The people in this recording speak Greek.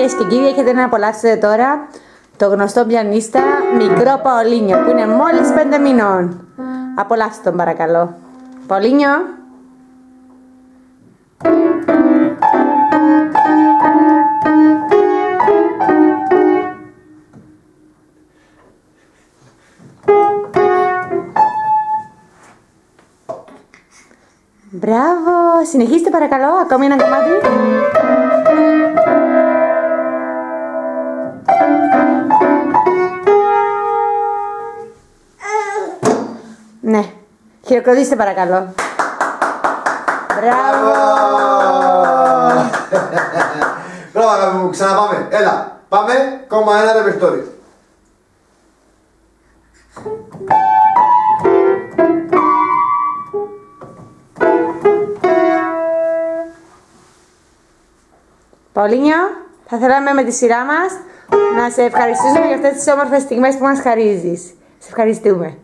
Κυρίες και κύριοι, έχετε να απολαύσετε τώρα το γνωστό πιανίστα μικρό Παολίνιο που είναι μόλις 5 μηνών. Απολαύστε τον παρακαλώ. Παολίνιο. Μπράβο! Συνεχίστε παρακαλώ, ακόμη ένα κομμάτι. Ναι, χειροκροτήστε παρακαλώ. Μπράβο! Μπράβο αγάπη μου, ξαναπάμε. Έλα, πάμε, κόμμα ένα ρεπερτόριο. Παολίνιο, θα θέλαμε με τη σειρά μας να σε ευχαριστήσουμε για αυτές τις όμορφες στιγμές που μας χαρίζεις. Σε ευχαριστούμε.